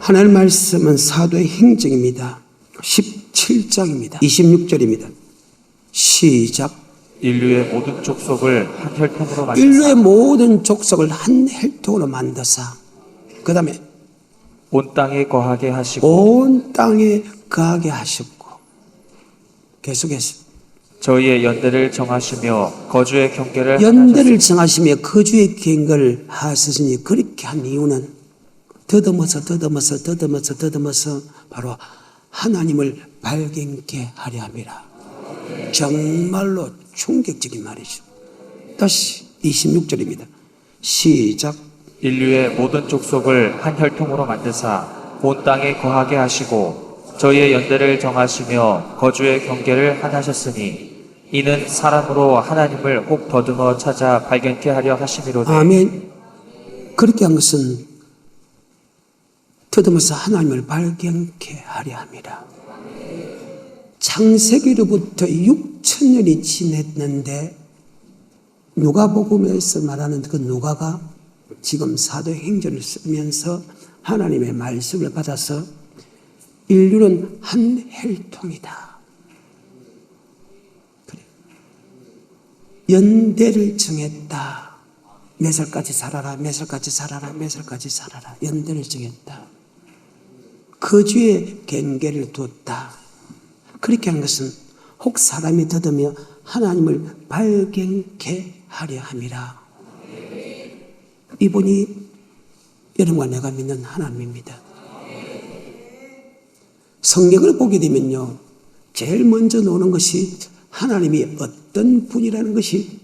하나님 말씀은 사도의 행적입니다. 17장입니다. 26절입니다. 시작. 인류의 모든 족속을 한 혈통으로 만드사 인류의 모든 족속을 한 혈통으로 만드사, 그 다음에 온 땅에 거하게 하시고 온 땅에 거하게 하셨고, 계속해서 저희의 연대를 정하시며 거주의 경계를 연대를 정하시며 거주의 경계를 하셨으니, 그렇게 한 이유는 더듬어서 바로 하나님을 발견케 하려 함이라. 정말로 충격적인 말이죠. 다시 26절입니다. 시작. 인류의 모든 족속을 한 혈통으로 만드사 온 땅에 거하게 하시고 저희의 연대를 정하시며 거주의 경계를 하셨으니 이는 사람으로 하나님을 혹 더듬어 찾아 발견케 하려 하심이로되. 아멘. 그렇게 한 것은 더듬어서 하나님을 발견케 하려 함이라. 창세기로부터 6,000년이 지냈는데 누가복음에서 말하는 그 누가가 지금 사도행전을 쓰면서 하나님의 말씀을 받아서 인류는 한 혈통이다. 그래. 연대를 정했다. 몇 살까지 살아라, 몇 살까지 살아라, 몇 살까지 살아라. 연대를 정했다. 거주의 경계를 두었다. 그렇게 한 것은 혹 사람이 더듬어 하나님을 발견케 하려 함이라. 이분이 여러분과 내가 믿는 하나님입니다. 성경을 보게 되면요, 제일 먼저 나오는 것이 하나님이 어떤 분이라는 것이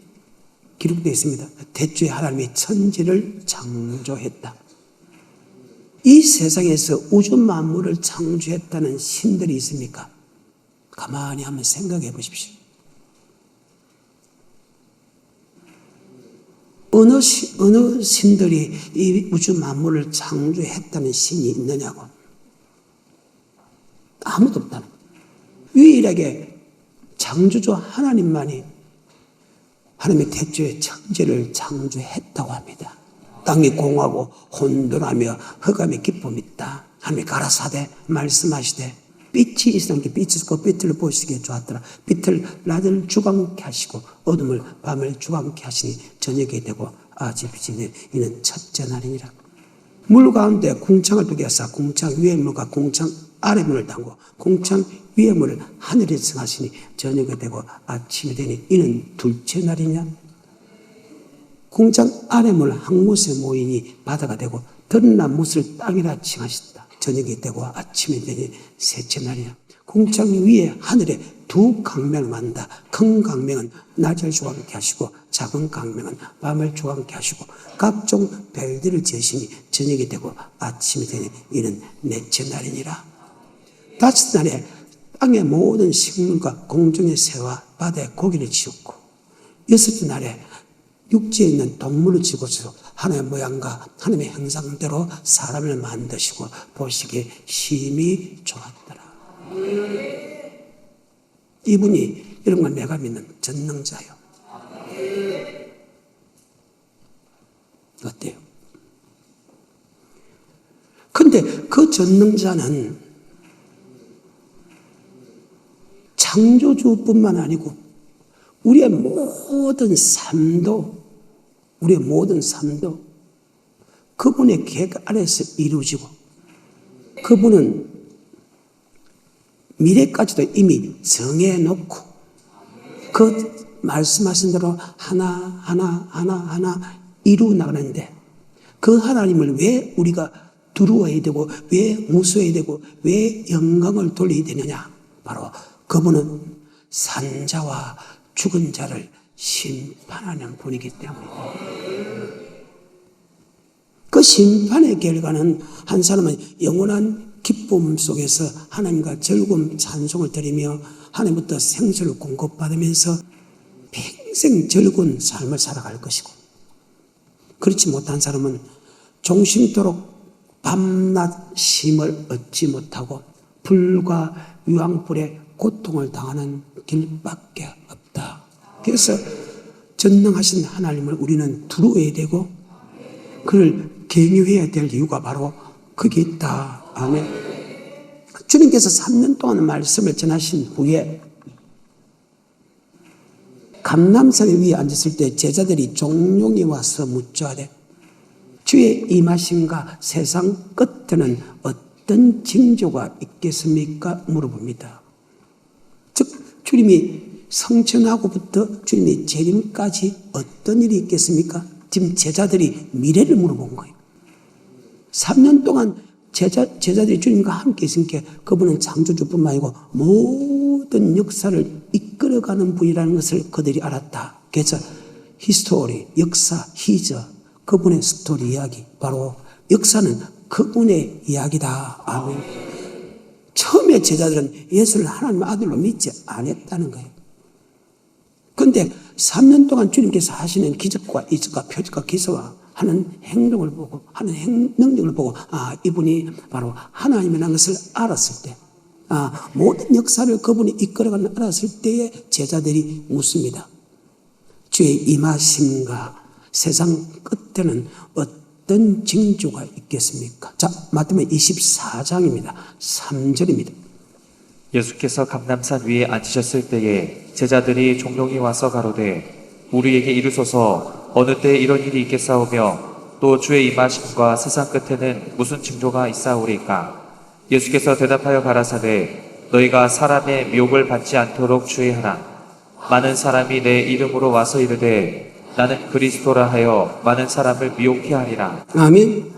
기록되어 있습니다. 태초에 하나님이 천지를 창조했다. 이 세상에서 우주 만물을 창조했다는 신들이 있습니까? 가만히 한번 생각해 보십시오. 어느 신들이 이 우주 만물을 창조했다는 신이 있느냐고. 아무도 없다는 거예요. 유일하게 창조주 하나님만이 하나님의 태초에 천지를 창조했다고 합니다. 땅이 공하고 혼돈하며 흑암의 기쁨이 있다. 하나님이 가라사대 말씀하시되 빛이 있으니까 빛이 있고 빛을 보시기에 좋았더라. 빛을 낮을 주광케 하시고 어둠을 밤을 주광케 하시니 저녁이 되고 아침이 되니 이는 첫째 날이니라. 물 가운데 궁창을 두게 하사 궁창 위의 물과 궁창 아래 문을 닫고 궁창 위의 문을 하늘에 정하시니 저녁이 되고 아침이 되니 이는 둘째 날이냐. 궁창 아래 물 한 곳에 모이니 바다가 되고 드러난 못을 땅이라 칭하셨다. 저녁이 되고 아침이 되니 셋째 날이냐. 궁창 위에 하늘에 두 강명을 만다. 큰 강명은 낮을 주광케 하시고 작은 강명은 밤을 주광케 하시고 각종 별들을 지으시니 저녁이 되고 아침이 되니 이는 넷째 날이니라. 다섯 날에 땅의 모든 식물과 공중의 새와 바다의 고기를 지었고 여섯째 날에 육지에 있는 동물을 지고서 하나님의 모양과 하나님의 형상대로 사람을 만드시고 보시기에 심히 좋았더라. 이분이 여러분과 내가 믿는 전능자요. 어때요? 근데 그 전능자는 창조주뿐만 아니고 우리의 모든 삶도 그분의 계획 아래서 이루어지고 그분은 미래까지도 이미 정해놓고 그 말씀하신 대로 하나 이루어 나가는데 그 하나님을 왜 우리가 두려워해야 되고 왜 무서워해야 되고 왜 영광을 돌려야 되느냐. 바로 그분은 산자와 죽은 자를 심판하는 분이기 때문이다. 그 심판의 결과는 한 사람은 영원한 기쁨 속에서 하나님과 즐거움 찬송을 드리며 하나님부터 생수를 공급받으면서 평생 즐거운 삶을 살아갈 것이고, 그렇지 못한 사람은 종신토록 밤낮 쉼을 얻지 못하고 불과 유황불에 고통을 당하는 길밖에 없다. 그래서 전능하신 하나님을 우리는 두려워해야 되고 그를 경외해야 될 이유가 바로 거기 있다. 아멘. 주님께서 3년 동안 말씀을 전하신 후에 감람산 위에 앉았을 때 제자들이 종용이 와서 묻자하되 주의 임하심과 세상 끝에는 어떤 징조가 있겠습니까? 물어봅니다. 즉 주님이 성천하고부터 주님이 재림까지 어떤 일이 있겠습니까? 지금 제자들이 미래를 물어본 거예요. 3년 동안 제자들이 주님과 함께 있으니까 그분은 창조주뿐만 아니고 모든 역사를 이끌어가는 분이라는 것을 그들이 알았다. 그래서 히스토리, 역사, 히저, 그분의 스토리 이야기, 바로 역사는 그분의 이야기다. 아멘. 처음에 제자들은 예수를 하나님의 아들로 믿지 않았다는 거예요. 그런데 3년 동안 주님께서 하시는 기적과 이적과 표적과 기사와 하는 행동을 보고 하는 능력을 보고 이분이 바로 하나님이라는 것을 알았을 때 모든 역사를 그분이 이끌어가는 알았을 때에 제자들이 묻습니다. 주의 임하심과 세상 끝에는 어떤 징조가 있겠습니까? 자, 마태복음 24장입니다. 3절입니다. 예수께서 감람산 위에 앉으셨을 때에 제자들이 종용이 와서 가로되 우리에게 이르소서 어느 때 이런 일이 있겠사오며 또 주의 임하심과 세상 끝에는 무슨 징조가 있사오리까? 예수께서 대답하여 가라사대 너희가 사람의 미혹을 받지 않도록 주의하라. 많은 사람이 내 이름으로 와서 이르되 나는 그리스도라 하여 많은 사람을 미혹해 하리라. 아멘.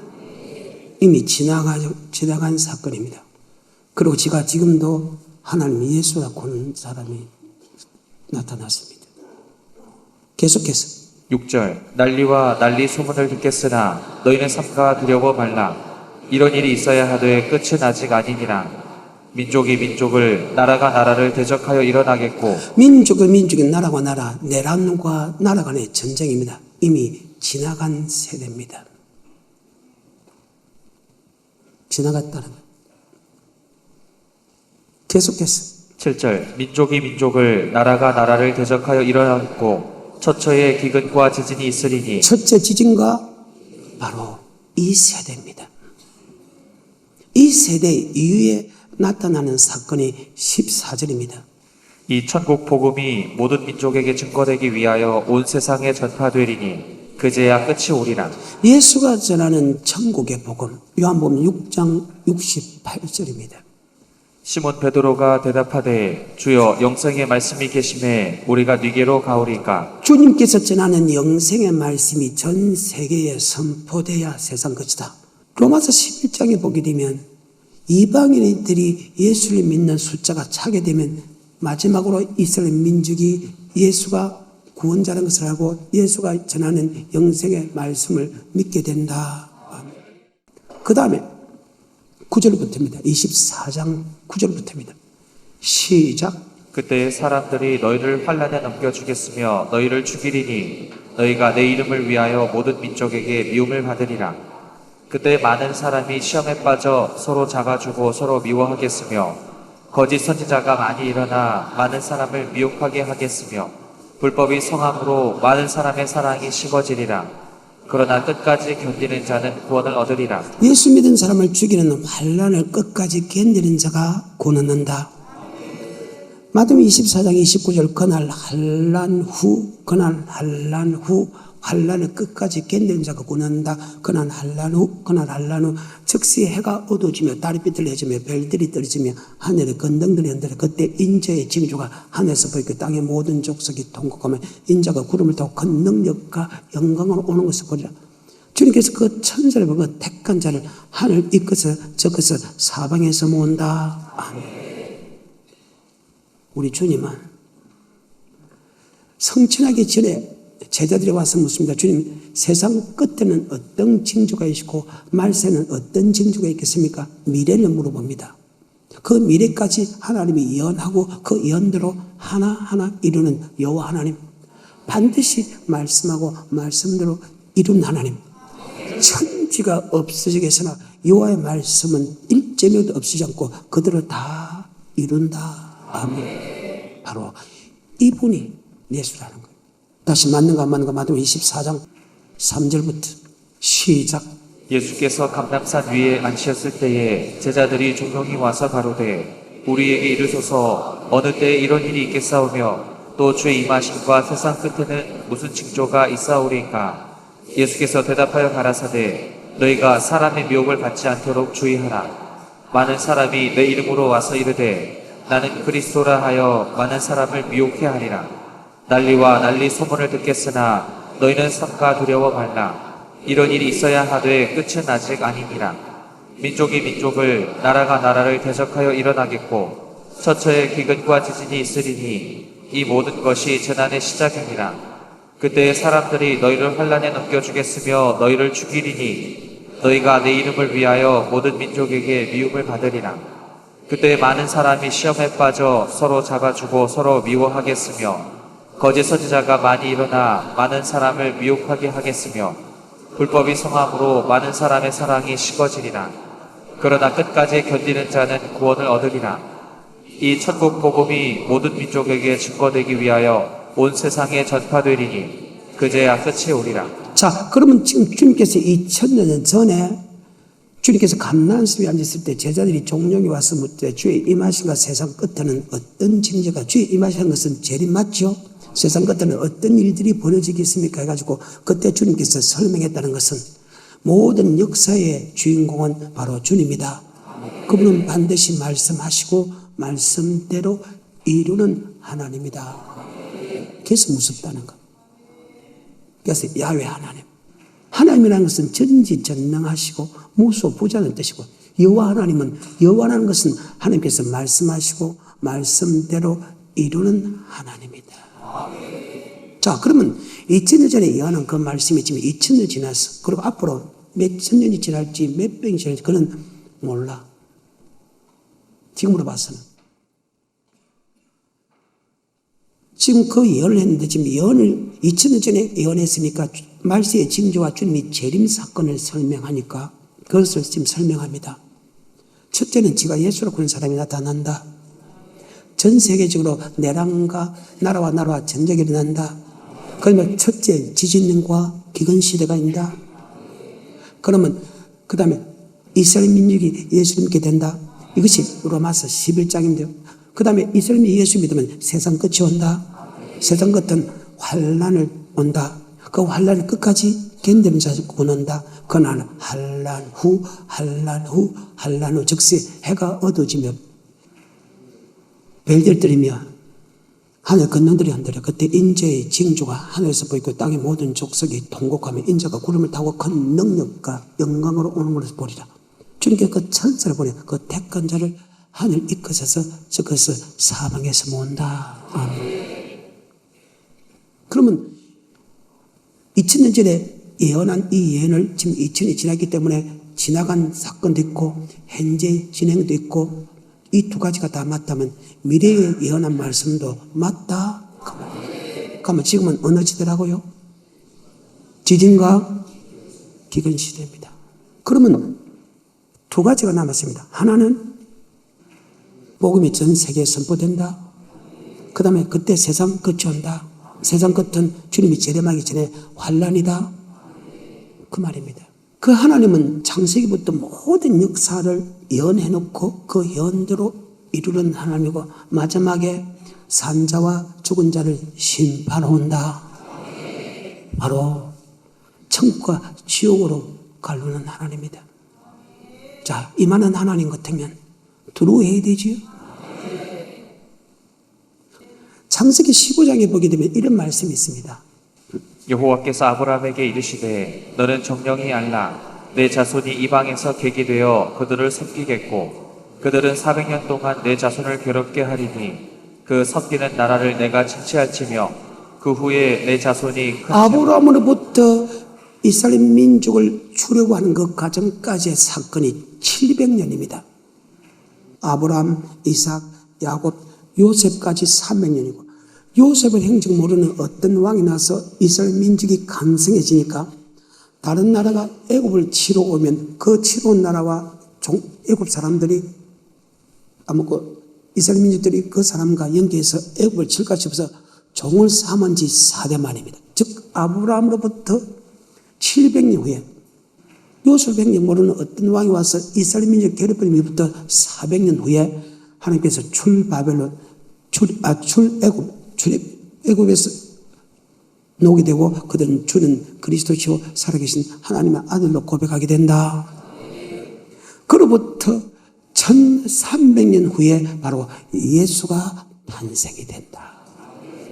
이미 지나간 사건입니다. 그리고 제가 지금도 하나님 예수라 고는 사람이 나타났습니다. 계속해서 6절 난리와 난리 소문을 듣겠으나 너희는 삼가 두려워 말라. 이런 일이 있어야 하되 끝은 아직 아니니라. 민족이 민족을 나라가 나라를 대적하여 일어나겠고 민족이 나라가 나라, 내란과 나라 간의 전쟁입니다. 이미 지나간 세대입니다. 지나갔다는 거예요. 계속해서 7절 민족이 민족을 나라가 나라를 대적하여 일어나겠고 처처에 기근과 지진이 있으리니 첫째 지진과 바로 이 세대입니다. 이 세대 이후에 나타나는 사건이 14절입니다. 이 천국 복음이 모든 민족에게 증거되기 위하여 온 세상에 전파되리니 그제야 끝이 오리라. 예수가 전하는 천국의 복음, 요한복음 6장 68절입니다. 시몬 베드로가 대답하되 주여 영생의 말씀이 계심에 우리가 네게로 가오리까? 주님께서 전하는 영생의 말씀이 전 세계에 선포돼야 세상 끝이다. 로마서 11장에 보게 되면 이방인들이 예수를 믿는 숫자가 차게 되면 마지막으로 이스라엘 민족이 예수가 구원자라는 것을 알고 예수가 전하는 영생의 말씀을 믿게 된다. 그 다음에 9절부터입니다. 24장 9절부터입니다. 시작. 그때 사람들이 너희를 환란에 넘겨주겠으며 너희를 죽이리니 너희가 내 이름을 위하여 모든 민족에게 미움을 받으리라. 그때 많은 사람이 시험에 빠져 서로 잡아주고 서로 미워하겠으며 거짓 선지자가 많이 일어나 많은 사람을 미혹하게 하겠으며 불법이 성함으로 많은 사람의 사랑이 식어지리라. 그러나 끝까지 견디는 자는 구원을 얻으리라. 예수 믿은 사람을 죽이는 환란을 끝까지 견디는 자가 구원 얻는다. 마태복음 24장 29절 그날 환란 후 환란을 끝까지 견디는 자가 구원 얻는다. 그날 환란 후 즉시 해가 어두워지며 달이 삐뚤어지며 별들이 떨어지며 하늘에 건등들이 흔들려 그때 인자의 징조가 하늘에서 보이고 땅의 모든 족속이 통곡하며 인자가 구름을 타고 큰 능력과 영광으로 오는 것을 보리라. 주님께서 그 천사를 보고 그 택한 자를 하늘 이 끝에서 저 끝에서 사방에서 모은다. 아멘. 우리 주님은 성천하기 전에 제자들이 와서 묻습니다. 주님, 세상 끝에는 어떤 징조가 있고 말세는 어떤 징조가 있겠습니까? 미래를 물어봅니다. 그 미래까지 하나님이 예언하고 그 예언대로 하나하나 이루는 여호와 하나님, 반드시 말씀하고 말씀대로 이룬 하나님, 천지가 없어지겠으나 여호와의 말씀은 일제명도 없어지지 않고 그대로 다 이룬다. 아멘. 바로 이분이 예수라는 거예요. 다시 맞는가 안 맞는가 마태복음 24장 3절부터 시작. 예수께서 감람산 위에 앉으셨을 때에 제자들이 종용이 와서 가로되 우리에게 이르소서 어느 때에 이런 일이 있겠사오며 또 주의 임하심과 세상 끝에는 무슨 징조가 있사오리까. 예수께서 대답하여 가라사대 너희가 사람의 미혹을 받지 않도록 주의하라. 많은 사람이 내 이름으로 와서 이르되 나는 그리스도라 하여 많은 사람을 미혹해 하리라. 난리와 난리 소문을 듣겠으나 너희는 삼가 두려워 말라. 이런 일이 있어야 하되 끝은 아직 아니니라. 민족이 민족을 나라가 나라를 대적하여 일어나겠고 처처에 기근과 지진이 있으리니 이 모든 것이 재난의 시작이니라. 그때에 사람들이 너희를 환난에 넘겨주겠으며 너희를 죽이리니 너희가 내 이름을 위하여 모든 민족에게 미움을 받으리라. 그때 많은 사람이 시험에 빠져 서로 잡아주고 서로 미워하겠으며 거짓 선지자가 많이 일어나 많은 사람을 미혹하게 하겠으며 불법이 성함으로 많은 사람의 사랑이 식어지리라. 그러나 끝까지 견디는 자는 구원을 얻으리라. 이 천국 복음이 모든 민족에게 증거되기 위하여 온 세상에 전파되리니 그제야 끝이 오리라. 자, 그러면 지금 주님께서 2000년 전에 주님께서 감람산 위에 앉았을 때 제자들이 종용이 와서 묻되 주의 임하심과 세상 끝에는 어떤 징조가, 주의 임하시는 것은 재림 맞죠? 세상 끝에는 어떤 일들이 벌어지겠습니까? 해가지고 그때 주님께서 설명했다는 것은 모든 역사의 주인공은 바로 주님이다. 그분은 반드시 말씀하시고 말씀대로 이루는 하나님이다. 그래서 무섭다는 것. 그래서 야훼 하나님. 하나님이라는 것은 전지전능하시고 무소부자는 뜻이고 여호와 하나님은, 여호와라는 것은 하나님께서 말씀하시고 말씀대로 이루는 하나님이다. 자, 그러면 2000년 전에 예언한 그 말씀이 지금 2000년 지났어. 그리고 앞으로 몇 천 년이 지날지 몇 백이 지날지 그는 몰라. 지금으로 봐서는. 지금 그 예언을 했는데 지금 예언을 2000년 전에 예언했으니까 말세의 징조와 주님이 재림 사건을 설명하니까 그것을 지금 설명합니다. 첫째는 지가 예수라고 하는 사람이 나타난다. 전 세계적으로 나라와 나라와 전쟁이 일어난다. 그러면 첫째 지진과 기근시대가 있다. 그러면 그 다음에 이스라엘 민족이 예수를 믿게 된다. 이것이 로마서 11장인데요. 그 다음에 이스라엘이 예수 믿으면 세상 끝이 온다. 세상 끝은 환난을 온다. 그 환난을 끝까지 견디는 자를 구원한다. 그날 환난 후 즉시 해가 어두워지며 별들 들이며 하늘 건너들이 흔들려. 그때 인자의 징조가 하늘에서 보이고 땅의 모든 족속이 통곡하며 인자가 구름을 타고 큰 능력과 영광으로 오는 것을 보리라. 주님께 그 천사를 보내 그 택한 자를 하늘 이끌어서 저것을 사방에서 모은다. 그러면 2000년 전에 예언한 이 예언을 지금 2000년이 지났기 때문에 지나간 사건도 있고 현재 진행도 있고 이 두 가지가 다 맞다면 미래에 예언한 말씀도 맞다. 그러면 지금은 어느 시대라고요? 지진과 기근 시대입니다. 그러면 두 가지가 남았습니다. 하나는 복음이 전 세계에 선포된다. 그 다음에 그때 세상 끝이 온다. 세상 끝은 주님이 재림하기 전에 환난이다. 그 말입니다. 그 하나님은 창세기부터 모든 역사를 예언해놓고 그 예언대로 이루는 하나님이고 마지막에 산자와 죽은 자를 심판한다. 바로 천국과 지옥으로 가르는 하나님이다. 자, 이만한 하나님 같으면 두려워해야 되지요. 창세기 15장에 보게 되면 이런 말씀이 있습니다. 여호와께서 아브라함에게 이르시되 너는 정령이 알라. 내 자손이 이방에서 객이 되어 그들을 섬기겠고 그들은 400년 동안 내 자손을 괴롭게 하리니 그 섬기는 나라를 내가 진치할지며 그 후에 내 자손이 아브라함으로부터 이스라엘 민족을 출애굽하는 그 과정까지의 사건이 700년입니다. 아브라함, 이삭, 야곱, 요셉까지 300년이고 요셉의 행적 모르는 어떤 왕이 나서 이스라엘 민족이 강성해지니까 다른 나라가 애굽을 치러 오면 그 치러 온 나라와 애굽 사람들이 이스라엘 민족들이 그 사람과 연계해서 애굽을 칠까 싶어서 종을 삼은 지 4대 만입니다. 즉 아브라함으로부터 700년 후에 요셉행정 모르는 어떤 왕이 와서 이스라엘 민족 괴롭히는 이후부터 400년 후에 하나님께서 출애굽에서 나오게 되고 그들은 주는 그리스도시요 살아계신 하나님의 아들로 고백하게 된다. 그로부터 1300년 후에 바로 예수가 탄생이 된다.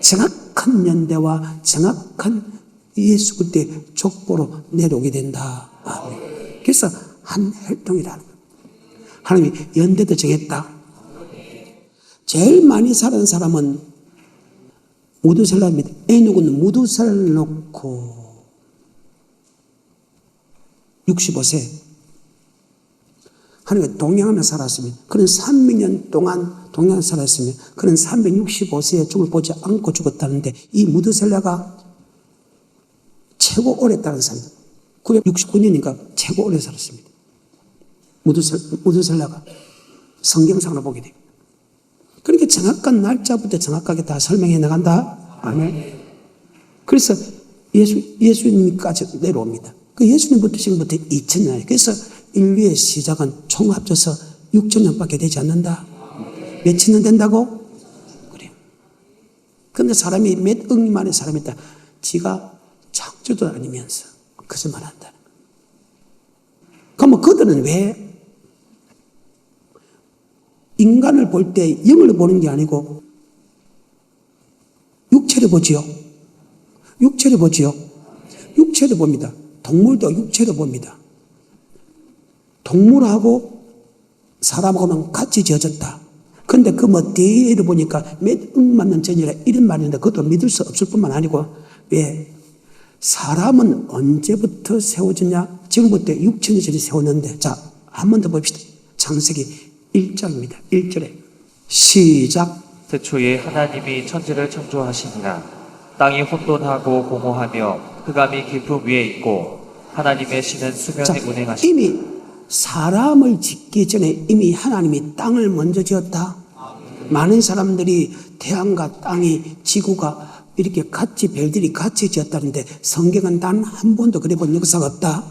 정확한 연대와 정확한 예수 그때 족보로 내려오게 된다. 아멘. 그래서 한 혈통이라는 거예요. 하나님이 연대도 정했다. 제일 많이 살은 사람은 무두셀라입니다. 에녹은 무두셀라를 놓고 65세 하나님과 동행하며 살았으면 그는 300년 동안 동행하며 살았으면 그는 365세에 죽을 보지 않고 죽었다는데 이 무두셀라가 최고 오래 따른 사람입니다. 969년인가 최고 오래 살았습니다. 무두셀라가 성경상으로 보게 됩니다. 그러니까 정확한 날짜부터 정확하게 다 설명해 나간다. 아멘. 그래서 예수님까지 내려옵니다. 그 예수님부터 지금부터 2000년. 그래서 인류의 시작은 총 합쳐서 6000년밖에 되지 않는다. 몇천 년 된다고? 그래요. 그런데 사람이 몇 억 만의 사람이 있다. 지가 창조도 아니면서 거짓말 한다는 거예요. 그러면 그들은 왜 인간을 볼 때 영을 보는 게 아니고 육체를 보지요. 육체를 보지요. 육체를 봅니다. 동물도 육체를 봅니다. 동물하고 사람하고는 같이 지어졌다. 그런데 그 뭐 뒤를 보니까 몇 억만 년 전이라 이런 말인데 그것도 믿을 수 없을 뿐만 아니고 왜 사람은 언제부터 세워졌냐? 지금부터 6000년 전에 세웠는데 자, 한 번 더 봅시다. 창세기 1장입니다. 1절에 시작. 태초에 하나님이 천지를 창조하시니라. 땅이 혼돈하고 공허하며 흑암이 깊음 위에 있고 하나님의 신은 수면에 운행하시니라. 이미 사람을 짓기 전에 이미 하나님이 땅을 먼저 지었다. 많은 사람들이 태양과 땅이 지구가 이렇게 같이 별들이 같이 지었다는데 성경은 단 한 번도 그래 본 역사가 없다.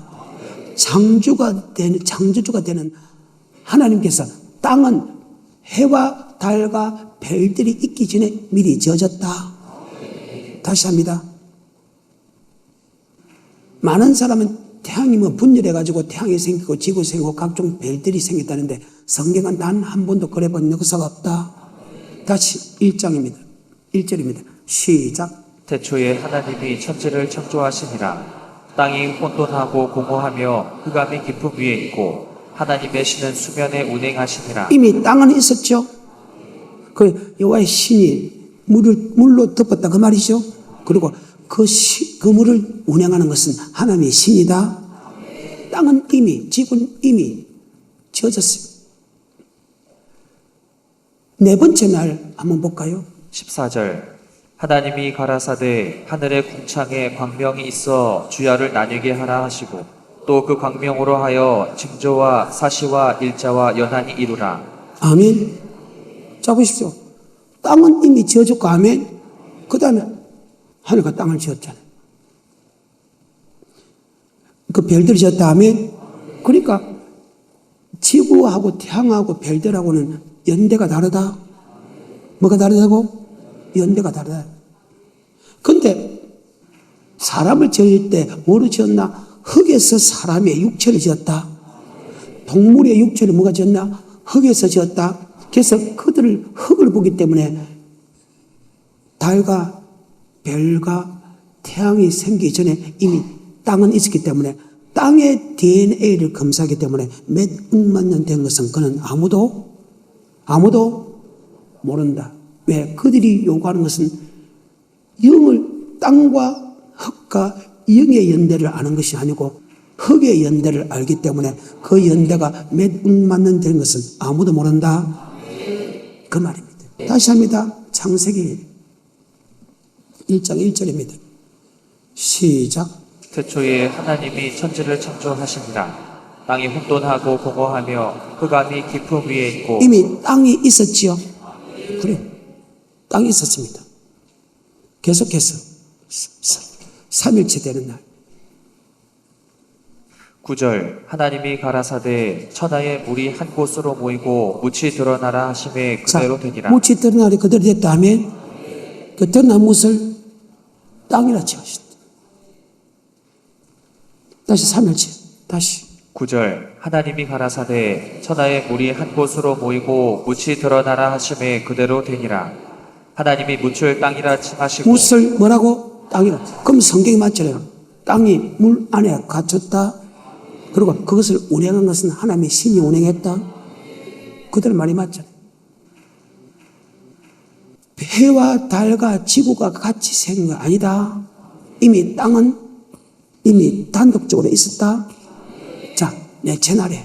창조주가 되는 하나님께서 땅은 해와 달과 별들이 있기 전에 미리 지어졌다. 다시 합니다. 많은 사람은 태양이 뭐 분열해가지고 태양이 생기고 지구 생기고 각종 별들이 생겼다는데 성경은 단 한 번도 그래 본 역사가 없다. 다시 1장입니다. 1절입니다. 시작. 태초에 하나님이 천지를 창조하시니라. 땅이 혼돈하고 공허하며 흑암이 깊음 위에 있고 하나님의 신은 수면에 운행하시니라. 이미 땅은 있었죠. 그 여호와의 신이 물로 덮었다 그 말이죠. 그리고 그 물을 운행하는 것은 하나님의 신이다. 땅은 이미 지구는 이미 지어졌어요. 네 번째 날 한번 볼까요? 14절. 하나님이 가라사대 하늘의 궁창에 광명이 있어 주야를 나뉘게 하라 하시고 또 그 광명으로 하여 징조와 사시와 일자와 연한이 이루라. 아멘. 자 보십시오. 땅은 이미 지어졌고 아멘. 그 다음에 하늘과 땅을 지었잖아요. 그 별들이 지었다 아멘. 그러니까 지구하고 태양하고 별들하고는 연대가 다르다. 뭐가 다르다고? 연대가 다르다. 근데 사람을 지을 때 뭐로 지었나? 흙에서 사람의 육체를 지었다. 동물의 육체를 뭐가 지었나? 흙에서 지었다. 그래서 그들을 흙을 보기 때문에 달과 별과 태양이 생기기 전에 이미 땅은 있었기 때문에 땅의 DNA를 검사하기 때문에 몇 억만 년 된 것은 그는 아무도 모른다. 왜? 그들이 요구하는 것은 땅과 흙과 영의 연대를 아는 것이 아니고 흙의 연대를 알기 때문에 그 연대가 몇 억만 년 된 것은 아무도 모른다. 그 말입니다. 다시 합니다. 창세기 1장 1절입니다. 시작. 태초에 하나님이 천지를 창조하시니라. 땅이 혼돈하고 공허하며 흑암이 깊음 위에 있고 이미 땅이 있었지요. 그래, 땅이 있었습니다. 계속해서 3일째 되는 날 9절 하나님이 가라사대 천하의 물이 한 곳으로 모이고 묻이 드러나라 하심에 그대로 되니라. 묻이 드러나리 그대로 됐다 하면 그 드러난 묻을 땅이라 칭하셨다. 다시 3일째 다시 9절 하나님이 가라사대 천하의 물이 한 곳으로 모이고 묻이 드러나라 하심에 그대로 되니라. 하나님이 묻을 땅이라 칭하시고 묻을 뭐라고? 땅이라. 그럼 성경이 맞잖아요. 땅이 물 안에 갇혔다. 그리고 그것을 운행한 것은 하나님의 신이 운행했다. 그들 말이 맞잖아요. 해와 달과 지구가 같이 생긴 거 아니다. 이미 땅은 이미 단독적으로 있었다. 자, 내 채널에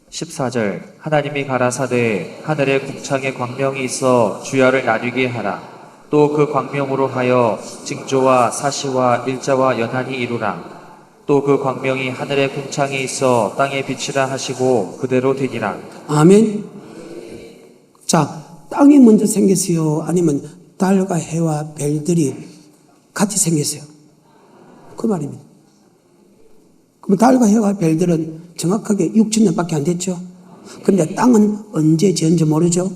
14절 하나님이 가라사대 하늘에 궁창에 광명이 있어 주야를 나뉘게 하라. 또 그 광명으로 하여 징조와 사시와 일자와 연한이 이루라. 또 그 광명이 하늘에 궁창에 있어 땅에 빛이라 하시고 그대로 되니라. 아멘. 자, 땅이 먼저 생겼어요? 아니면 달과 해와 별들이 같이 생겼어요? 그 말입니다. 그럼 달과 해와 별들은 정확하게 6천년밖에 안 됐죠. 근데 땅은 언제 지은지 모르죠.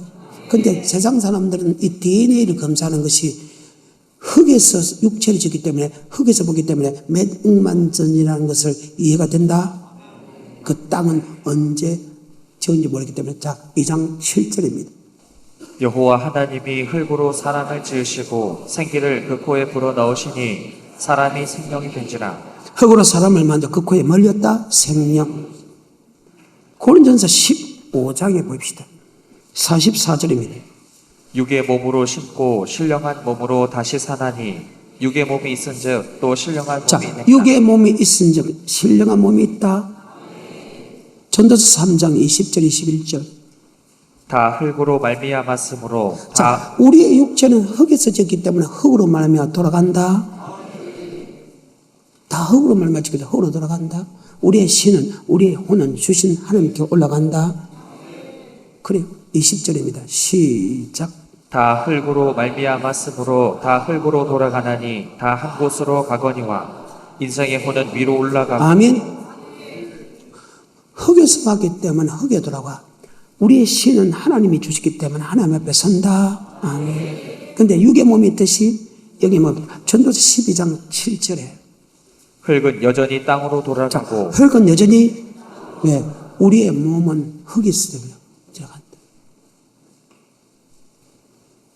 근데 세상 사람들은 이 DNA를 검사하는 것이 흙에서 육체를 짓기 때문에 흙에서 보기 때문에 몇 억만 전이라는 것을 이해가 된다. 그 땅은 언제 지은지 모르기 때문에 자, 2장 7절입니다. 여호와 하나님이 흙으로 사람을 지으시고 생기를 그 코에 불어 넣으시니 사람이 생명이 된지라. 흙으로 사람을 만져 그 코에 멀렸다. 생명. 고린전서 15장에 봅시다. 44절입니다. 육의 몸으로 심고 신령한 몸으로 다시 사나니 육의 몸이 있은즉 또 신령한 자, 몸이 있느니라. 육의 몸이 있은즉 신령한 몸이 있다. 전도서 3장 20절 21절. 다 흙으로 말미암았으므로 자, 우리의 육체는 흙에서 졌기 때문에 흙으로 말미암아 돌아간다. 다 흙으로 말미암아 졌기 때문에 흙으로 돌아간다. 우리의 신은 우리의 혼은 주신 하나님께 올라간다. 그래요. 20절입니다. 시작. 다 흙으로 말미암았으므로 다 흙으로 돌아가나니 다 한 곳으로 가거니와 인생의 혼은 위로 올라가고. 아멘. 흙에서 봤기 때문에 흙에 돌아가. 우리의 신은 하나님이 주시기 때문에 하나님 앞에 선다. 아멘. 근데 육의 몸이 있듯이 여기 뭐 전도서 12장 7절에 흙은 여전히 땅으로 돌아가고 흙은 여전히 왜 우리의 몸은 흙이 있기 때문에 들어간다.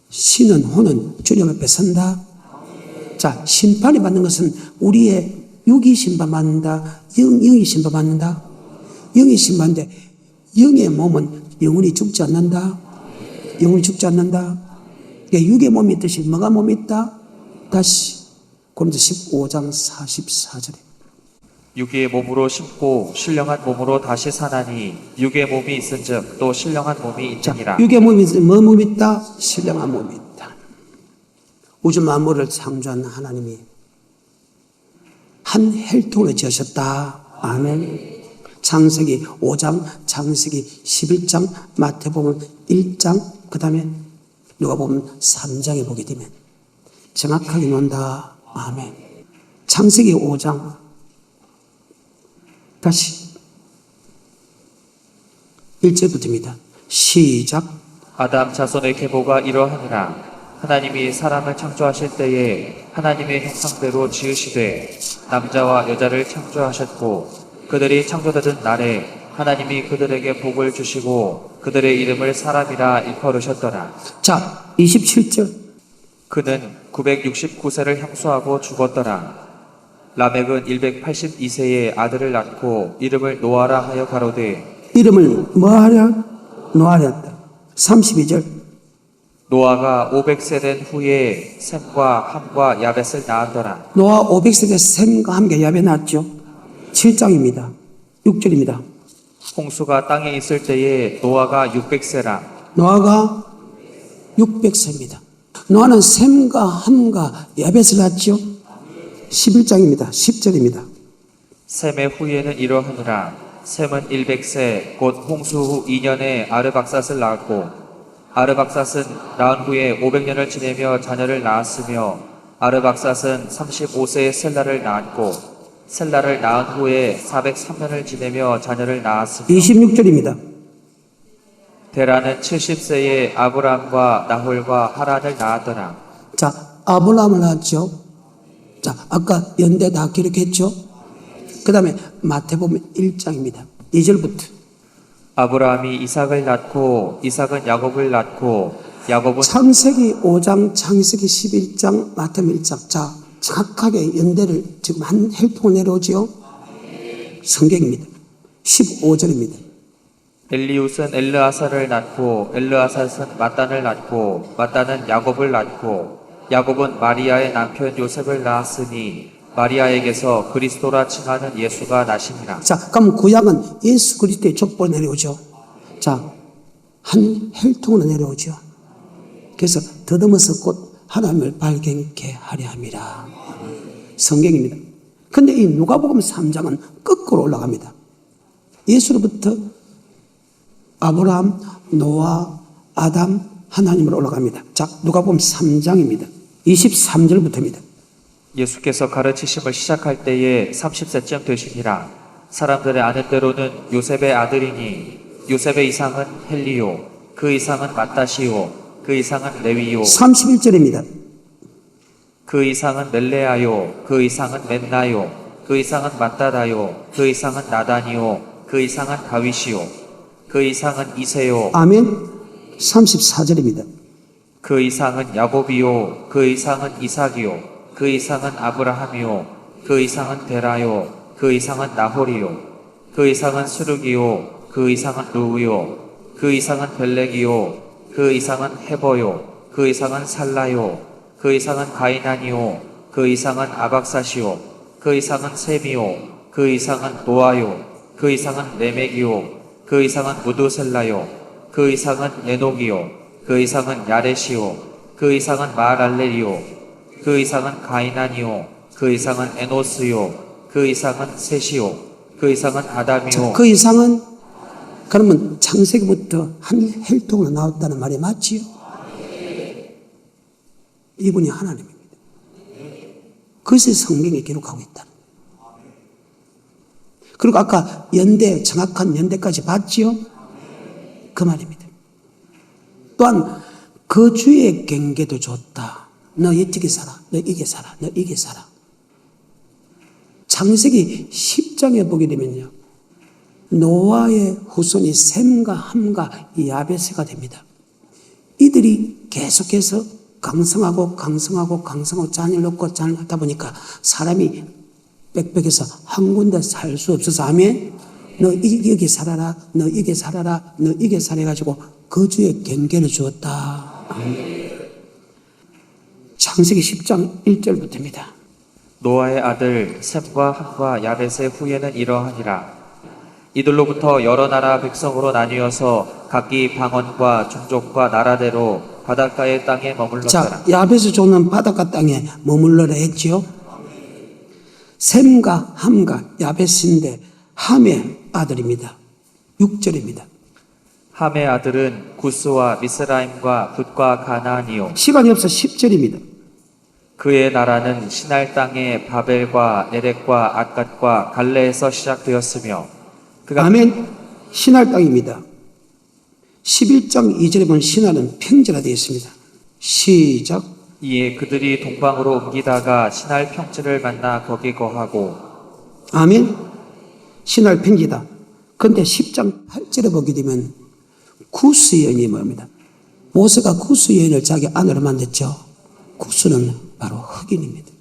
신은 혼은 주님 앞에 선다. 자, 심판이 받는 것은 우리의 육이 심판받는다. 영이 심판받는다. 영이 심판인데 영의 몸은 영원히 죽지 않는다. 영원히 죽지 않는다. 그러니까 육의 몸이 있듯이 뭐가 몸이 있다? 다시 고린도서 15장 44절에 육의 몸으로 심고 신령한 몸으로 다시 사나니 육의 몸이 있은즉 또 신령한 몸이 있느니라. 육의 몸이 뭐 몸이 있다? 신령한 몸이 있다. 우주 만물을 창조한 하나님이 한 혈통으로 지으셨다. 아멘. 창세기 5장, 창세기 11장, 마태복음 1장, 그 다음에 누가복음 3장에 보게 되면 정확하게 논다. 아멘. 창세기 5장 다시 1절부터입니다. 시작. 아담 자손의 계보가 이러하니라. 하나님이 사람을 창조하실 때에 하나님의 형상대로 지으시되 남자와 여자를 창조하셨고 그들이 창조되던 날에 하나님이 그들에게 복을 주시고 그들의 이름을 사람이라 일컬으셨더라. 자, 27절. 그는 969세를 형수하고 죽었더라. 라멕은 182세에 아들을 낳고 이름을 노아라 하여 가로되 이름을 뭐하랴? 노하랴. 32절. 노아가 500세 된 후에 셈과 함과 야벳을 낳았더라. 노아 500세대 셈과 함께 야베 낳았죠. 7장입니다. 6절입니다. 홍수가 땅에 있을 때에 노아가 600세라. 노아가 600세입니다. 노아는 셈과 함과 야벳을 낳았죠. 11장입니다. 10절입니다. 셈의 후에는 이러하니라. 셈은 100세 곧 홍수 후 2년에 아르박삿을 낳았고 아르박삿은 낳은 후에 500년을 지내며 자녀를 낳았으며 아르박삿은 35세에 셀라를 낳았고 셀라를 낳은 후에 403년을 지내며 자녀를 낳았으며 26절입니다. 데라는 70세에 아브람과 나홀과 하란을 낳았더라. 자, 아브라함을 낳았죠. 자, 아까 연대 다 기록했죠. 그 다음에 마태복음 1장입니다. 2절부터. 아브라함이 이삭을 낳고 이삭은 야곱을 낳고 야곱은 창세기 5장, 창세기 11장, 마태복음 1장. 자, 정확하게 연대를 지금 한 혈통을 내려오지요. 성경입니다. 15절입니다. 엘리웃은 엘르아사를 낳고 엘르아삿은 마단을 낳고 마단은 야곱을 낳고 야곱은 마리아의 남편 요셉을 낳았으니 마리아에게서 그리스도라 칭하는 예수가 나시니라. 자, 그럼 구약은 예수 그리스도의 족보로 내려오죠. 자, 한 혈통으로 내려오죠. 그래서 더듬어서 곧 하나님을 발견케 하려 함이라. 성경입니다. 근데 이 누가복음 3장은 거꾸로 올라갑니다. 예수로부터 아브라함, 노아, 아담, 하나님으로 올라갑니다. 자, 누가복음 3장입니다. 23절부터입니다. 예수께서 가르치심을 시작할 때에 30세쯤 되시니라. 사람들의 아는 대로는 요셉의 아들이니 요셉의 이상은 헬리요 그 이상은 마따시요 그 이상은 레위요 31절입니다. 그 이상은 멜레아요 그 이상은 맨나요 그 이상은 마따다요 그 이상은 나단이요 그 이상은 다윗이요 그 이상은 이세요 아멘. 34절입니다. 그 이상은 야곱이요 그 이상은 이삭이요 그 이상은 아브라함이요 그 이상은 데라요 그 이상은 나홀이요 그 이상은 스룹이요 그 이상은 루우요 그 이상은 벨렉이요 그 이상은 헤버요 그 이상은 살라요 그 이상은 가이난이요 그 이상은 아박사시요 그 이상은 셈이요 그 이상은 노아요 그 이상은 레멕이요 그 이상은 무드셀라요 그 이상은 에녹이요 그 이상은 야렛이요 그 이상은 마랄렐이요 그 이상은 가이난이요 그 이상은 에노스요 그 이상은 셋이요 그 이상은 아담이요 자, 그 이상은 그러면 창세기부터 한 혈통으로 나왔다는 말이 맞지요? 이분이 하나님입니다. 그것을 성경에 기록하고 있다. 그리고 아까 연대, 정확한 연대까지 봤지요? 그 말입니다. 또한 그 주의 경계도 좋다. 너 이쪽에 살아, 너 이게 살아, 너 이게 살아. 창세기 10장에 보게 되면요. 노아의 후손이 셈과 함과 야베스가 됩니다. 이들이 계속해서 강성하고 자녀를 낳고 자녀를 낳다 보니까 사람이 빽빽해서 한 군데 살 수 없어서 아멘. 너 여기 살아라, 너 이게 살아라, 너 이게 살아 가지고 거주의 경계를 주었다. 아멘. 창세기 10장 1절부터입니다. 노아의 아들 셈과 함과 야벳의 후예는 이러하니라. 이들로부터 여러 나라 백성으로 나뉘어서 각기 방언과 종족과 나라대로 바닷가의 땅에 머물렀더라. 자, 야벳의 종은 바닷가 땅에 머물러라 했지요. 셈과 함과 야벳인데 함의 아들입니다. 6절입니다. 함의 아들은 구스와 미스라임과 붓과 가나안이요. 시간이 없어 10절입니다. 그의 나라는 시날 땅의 바벨과 에렉과 아갓과 갈레에서 시작되었으며 그가 아멘. 신할 땅입니다. 11장 2절에 보면 신할은 평지라 되어 있습니다. 시작. 이에 그들이 동방으로 옮기다가 시날 평지를 만나 거기 거하고 아멘. 신할 평지다. 그런데 10장 8절에 보게 되면 구스 여인이 뭡니다. 모세가 구스 여인을 자기 아내로 만들었죠. 구스는 바로 흑인입니다.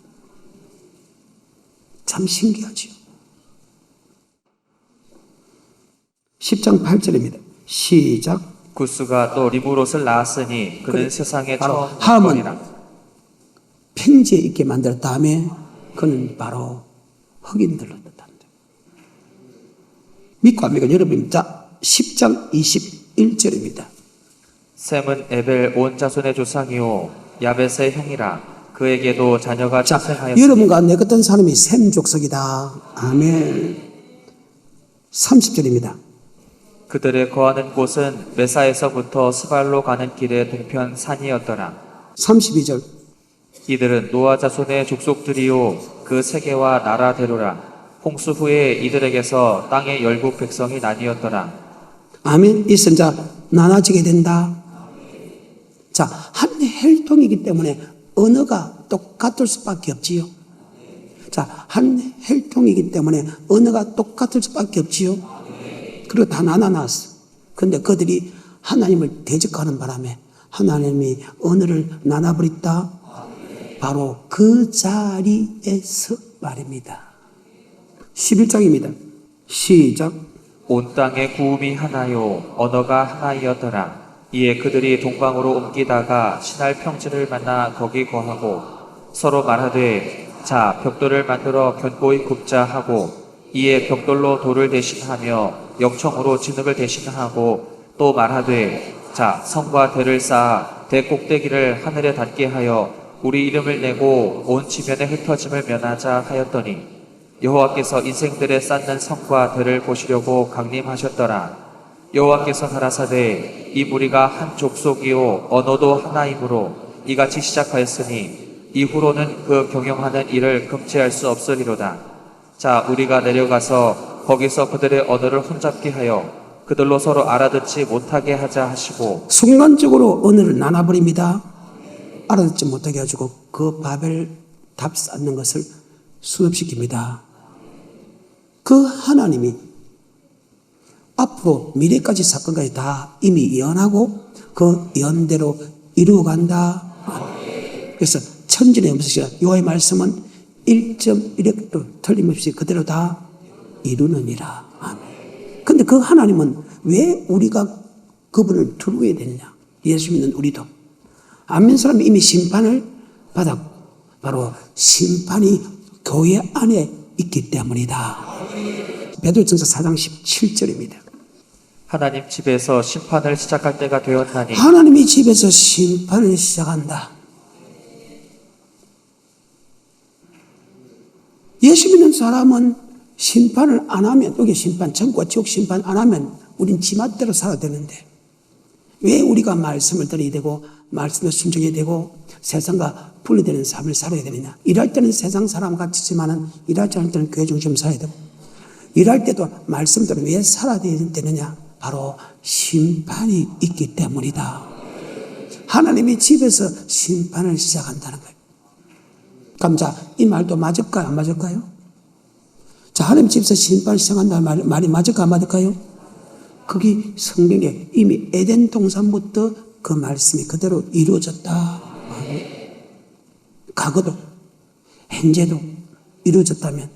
참 신기하죠. 10장 8절입니다. 시작. 구스가 또 리브롯을 낳았으니 그는 그래. 세상에 바로 처음 함은 건이라. 평지에 있게 만들었 다음에 그는 바로 흑인들로 뜻합니다. 믿고 안 믿고 여러분, 자 10장 21절입니다. 셈은 에벨 온 자손의 조상이요 야벳의 형이라. 그에게도 자녀가 자, 출생하였으니 여러분과 내 같은 사람이 셈 족속이다. 아멘. 30절입니다. 그들의 거하는 곳은 메사에서부터 스발로 가는 길의 동편 산이었더라. 32절. 이들은 노아 자손의 족속들이요 그 세계와 나라대로라. 홍수 후에 이들에게서 땅의 열국 백성이 나뉘었더라. 아멘. 이 선자 나눠지게 된다. 자, 한 혈통이기 때문에 언어가 똑같을 수밖에 없지요. 자, 한 혈통이기 때문에 언어가 똑같을 수밖에 없지요. 그리고 다 나눠놨어. 근데 그들이 하나님을 대적하는 바람에 하나님이 언어를 나눠버렸다. 바로 그 자리에서 말입니다. 11장입니다. 시작. 온 땅의 구음이 하나요 언어가 하나이었더라. 이에 그들이 동방으로 옮기다가 신할 평지를 만나 거기 거하고 서로 말하되 자 벽돌을 만들어 견고히 굽자 하고 이에 벽돌로 돌을 대신하며 역청으로 진흙을 대신하고 또 말하되 자 성과 대를 쌓아 대 꼭대기를 하늘에 닿게 하여 우리 이름을 내고 온 지면에 흩어짐을 면하자 하였더니 여호와께서 인생들의 쌓는 성과 대를 보시려고 강림하셨더라. 여호와께서 가라사대 이 무리가 한 족속이요 언어도 하나이므로 이같이 시작하였으니 이후로는 그 경영하는 일을 금치할 수 없으리로다. 자 우리가 내려가서 거기서 그들의 언어를 혼잡게 하여 그들로 서로 알아듣지 못하게 하자 하시고 순간적으로 언어를 나눠버립니다. 알아듣지 못하게 해가지고 그 바벨 답 쌓는 것을 수업시킵니다. 그 하나님이 앞으로 미래까지 사건까지 다 이미 예언하고 그 예언대로 이루어간다. 그래서 천진의 음성이라 여호와의 말씀은 1.1획도 틀림없이 그대로 다 이루느니라. 아멘. 근데 그 하나님은 왜 우리가 그분을 두려워해야 되느냐? 예수 믿는 우리도 안 믿는 사람이 이미 심판을 받았고 바로 심판이 교회 안에 있기 때문이다. 베드로전서 4장 17절입니다. 하나님 집에서 심판을 시작할 때가 되었나니 하나님이 집에서 심판을 시작한다. 예수 믿는 사람은 심판을 안 하면 여기 심판, 천국과 지옥 심판 안 하면 우린 지맛대로 살아야 되는데 왜 우리가 말씀을 들어야 되고 말씀에 순종해야 되고 세상과 분리되는 삶을 살아야 되느냐. 일할 때는 세상 사람 같지만은 일하지 않을 때는 교회 중심 살아야 되고 일할 때도 말씀대로 왜 살아야 되느냐. 바로 심판이 있기 때문이다. 하나님이 집에서 심판을 시작한다는 거예요. 그럼 자, 이 말도 맞을까요? 안 맞을까요? 자, 하나님 집에서 심판을 시작한다는 말이 맞을까? 안 맞을까요? 거기 성경에 이미 에덴 동산부터 그 말씀이 그대로 이루어졌다. 과거도 현재도 이루어졌다면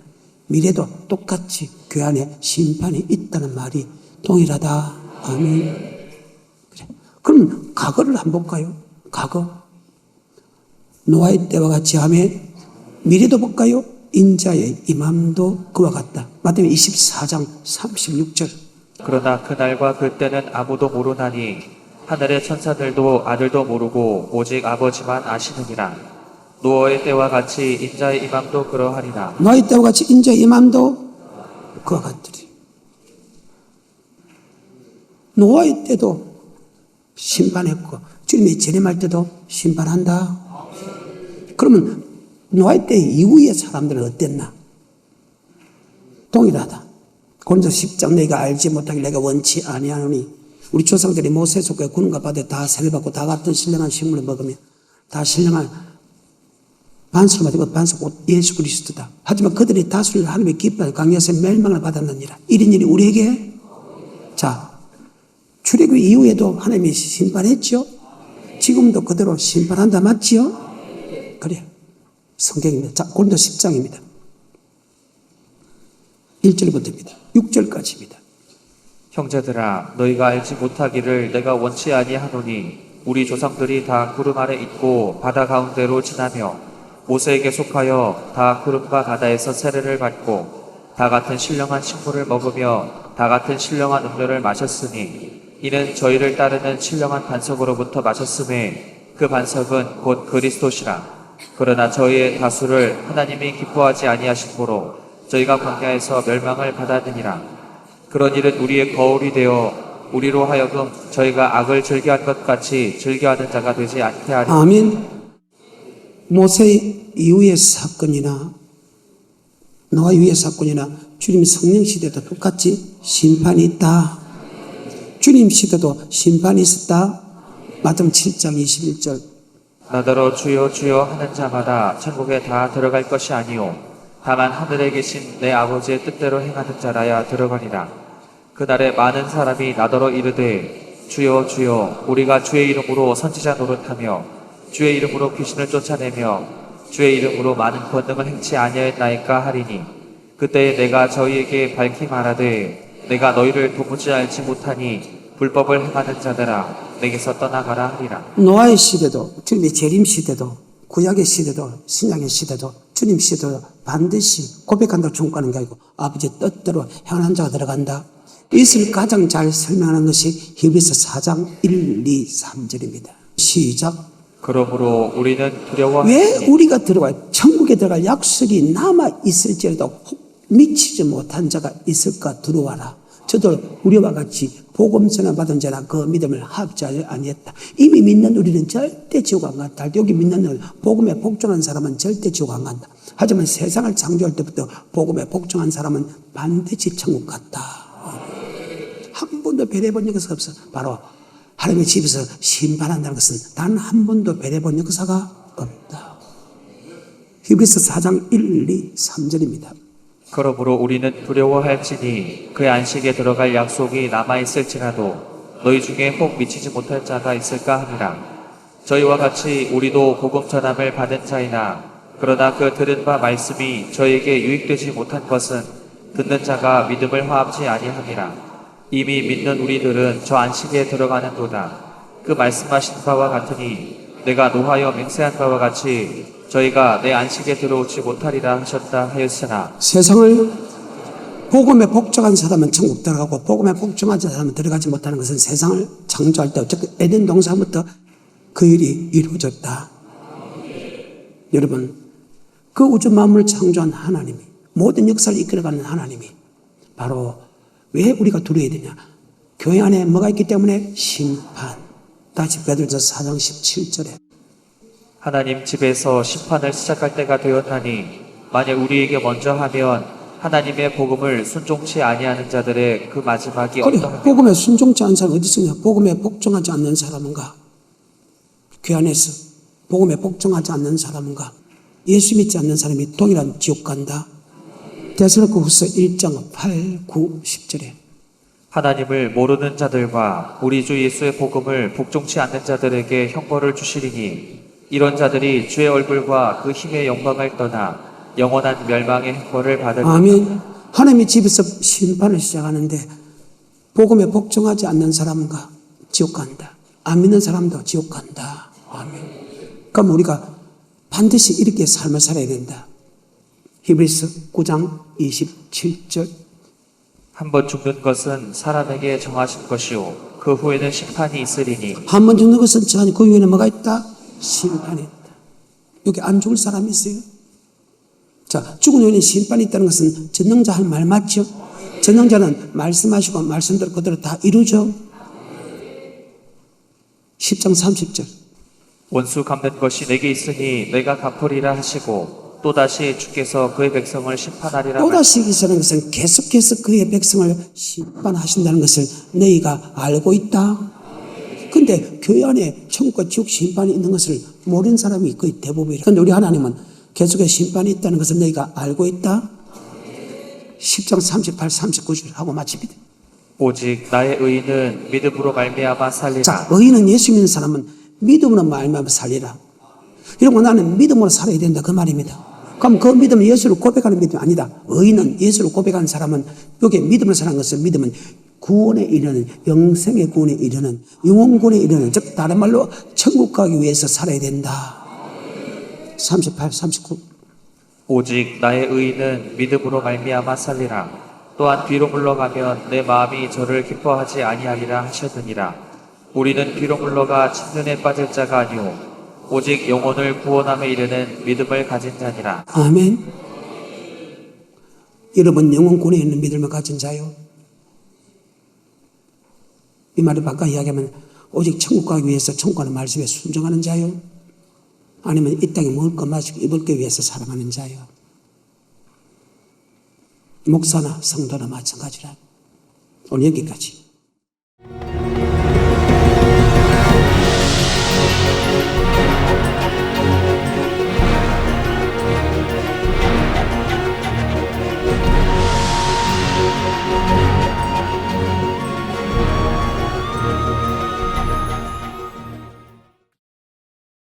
미래도 똑같이 교회 안에 심판이 있다는 말이 동일하다. 아멘. 그래. 그럼 과거를 한번 볼까요? 과거. 노아의 때와 같이 하면 미래도 볼까요? 인자의 임함도 그와 같다. 마태복음 24장 36절. 그러나 그날과 그때는 아무도 모르나니 하늘의 천사들도 아들도 모르고 오직 아버지만 아시느니라. 노아의 때와 같이 인자의 임함도 그러하리라. 노아의 때와 같이 인자의 임함도 그와 같으리. 노아의 때도 심판했고 주님이 재림할 때도 심판한다. 그러면 노아의 때 이후의 사람들은 어땠나? 동일하다. 고린도서 10장 내가 알지 못하길 내가 원치 아니하노니 우리 조상들이 모세 속에 구름과 바다에 다 세례받고 다 같은 신령한 식물을 먹으며 다 신령한 반수를 받고 반수 곧 예수 그리스도다. 하지만 그들이 다수를 하나님의 기뻐하여 강요해서 멸망을 받았느니라. 이런 일이 우리에게 자 출애굽 이후에도 하나님이 심판했죠. 지금도 그대로 심판한다. 맞지요? 그래요. 성경입니다. 자, 고린도 10장입니다. 1절부터입니다. 6절까지입니다. 형제들아 너희가 알지 못하기를 내가 원치 아니하노니 우리 조상들이 다 구름 아래 있고 바다 가운데로 지나며 모세에게 속하여 다 구름과 바다에서 세례를 받고 다 같은 신령한 식물을 먹으며 다 같은 신령한 음료를 마셨으니 이는 저희를 따르는 신령한 반석으로부터 마셨음에 그 반석은 곧 그리스도시라. 그러나 저희의 다수를 하나님이 기뻐하지 아니하심으로 저희가 광야에서 멸망을 받았느니라. 그런 일은 우리의 거울이 되어 우리로 하여금 저희가 악을 즐겨한 것 같이 즐겨하는 자가 되지 않게 하리. 아멘. 모세 이후의 사건이나 노아 위의 사건이나 주님 성령 시대도 똑같이 심판이 있다. 주님 시대도 심판이 있었다. 마태복음 7장 21절. 나더러 주여 주여 하는 자마다 천국에 다 들어갈 것이 아니요 다만 하늘에 계신 내 아버지의 뜻대로 행하는 자라야 들어가리라. 그날에 많은 사람이 나더러 이르되 주여 주여 우리가 주의 이름으로 선지자 노릇하며 주의 이름으로 귀신을 쫓아내며 주의 이름으로 많은 권능을 행치 아니하였나이까 하리니 그때 내가 저희에게 밝히 말하되 내가 너희를 도무지 알지 못하니 불법을 행하는 자들아 내게서 떠나가라 하리라. 노아의 시대도 주님의 재림 시대도 구약의 시대도 신약의 시대도 주님 시대도 반드시 고백한다고 충고하는 게 아니고 아버지의 뜻대로 행하는 자가 들어간다. 이것을 가장 잘 설명하는 것이 히브리서 4장 1, 2, 3절입니다. 시작. 그러므로 우리는 두려워 왜 우리가 들어가요? 천국에 들어갈 약속이 남아 있을지라도 혹 미치지 못한 자가 있을까 두려워하라. 저도 우리와 같이 복음 전화 받은 자나 그 믿음을 합지하지 아니했다. 이미 믿는 우리는 절대 지옥 안 간다. 여기 믿는 복음에 복종한 사람은 절대 지옥 안 간다. 하지만 세상을 창조할 때부터 복음에 복종한 사람은 반드시 천국 갔다. 한 번도 배려본 역사가 없어. 바로 하나님의 집에서 심판한다는 것은 단 한 번도 배려본 역사가 없다. 히브리서 4장 1, 2, 3절입니다. 그러므로 우리는 두려워할지니 그의 안식에 들어갈 약속이 남아있을지라도 너희 중에 혹 미치지 못할 자가 있을까 하니라. 저희와 같이 우리도 복음 전함을 받은 자이나 그러나 그 들은 바 말씀이 저희에게 유익되지 못한 것은 듣는 자가 믿음을 화합지 아니함이라. 이미 믿는 우리들은 저 안식에 들어가는도다. 그 말씀하신 바와 같으니 내가 노하여 맹세한 바와 같이 저희가 내 안식에 들어오지 못하리라 하셨다 하였으나 세상을 복음에 복종한 사람은 천국 들어가고 복음에 복종하지 않은 사람은 들어가지 못하는 것은 세상을 창조할 때 어쨌든 에덴 동산부터 그 일이 이루어졌다. 여러분, 그 우주 만물을 창조한 하나님이 모든 역사를 이끌어가는 하나님이 바로 왜 우리가 두려워야 되냐? 교회 안에 뭐가 있기 때문에 심판. 다시 베드로전서 4장 17절에 하나님 집에서 심판을 시작할 때가 되었나니 만약 우리에게 먼저 하면 하나님의 복음을 순종치 아니하는 자들의 그 마지막이 그래, 어떠하며 복음에 순종치 않은 사람 어디 있으냐? 복음에 복종하지 않는 사람인가? 교회 안에서 복음에 복종하지 않는 사람인가? 예수 믿지 않는 사람이 동일한 지옥 간다. 데살로니가후서 1장 8, 9, 10절에 하나님을 모르는 자들과 우리 주 예수의 복음을 복종치 않는 자들에게 형벌을 주시리니 이런 자들이 주의 얼굴과 그 힘의 영광을 떠나 영원한 멸망의 형벌을 받을 아멘. 하나님의 집에서 심판을 시작하는데 복음에 복종하지 않는 사람과 지옥 간다. 안 믿는 사람도 지옥 간다. 아멘. 그럼 우리가 반드시 이렇게 삶을 살아야 된다. 히브리서 9장 27절. 한 번 죽는 것은 사람에게 정하신 것이요 그 후에는 심판이 있으리니 한 번 죽는 것은 저 안에 그 위에는 뭐가 있다? 심판이 있다. 여기 안 죽을 사람이 있어요? 자, 죽은 후에는 심판이 있다는 것은 전능자 할 말 맞죠? 전능자는 말씀하시고 말씀대로 그대로 다 이루죠? 10장 30절. 원수 갚는 것이 내게 있으니 내가 갚으리라 하시고 또다시 주께서 그의 백성을 심판하리라 또다시 기사는 것은 계속해서 그의 백성을 심판하신다는 것을 너희가 알고 있다. 근데 교회 안에 천국과 지옥 심판이 있는 것을 모르는 사람이 거의 대부분이라. 근데 우리 하나님은 계속해서 심판이 있다는 것을 너희가 알고 있다. 10장 38, 39절 하고 마칩니다. 오직 나의 의인은 믿음으로 말미암아 살리라. 자, 의인은 예수 믿는 사람은 믿음으로 말미암아 살리라. 이런 거 나는 믿음으로 살아야 된다 그 말입니다. 그럼 그 믿음은 예수를 고백하는 믿음이 아니다. 의인은 예수를 고백하는 사람은 여기 믿음으로 사는 것은 믿음은 구원에 이르는 영생의 구원에 이르는 영원 구원에 이르는 즉 다른 말로 천국 가기 위해서 살아야 된다. 38, 39. 오직 나의 의인은 믿음으로 말미암아 살리라. 또한 뒤로 물러가면 내 마음이 저를 기뻐하지 아니하리라 하셨느니라. 우리는 뒤로 물러가 침륜에 빠질 자가 아니오 오직 영혼을 구원함에 이르는 믿음을 가진 자니라. 아멘. 여러분 영원 구원에 있는 믿음을 가진 자요. 이 말을 바꿔 이야기하면 오직 천국 가기 위해서 천국하는 말씀에 순종하는 자요. 아니면 이 땅에 먹을 것 마시고 입을 것 위해서 살아가는 자요. 목사나 성도나 마찬가지라. 오늘 여기까지.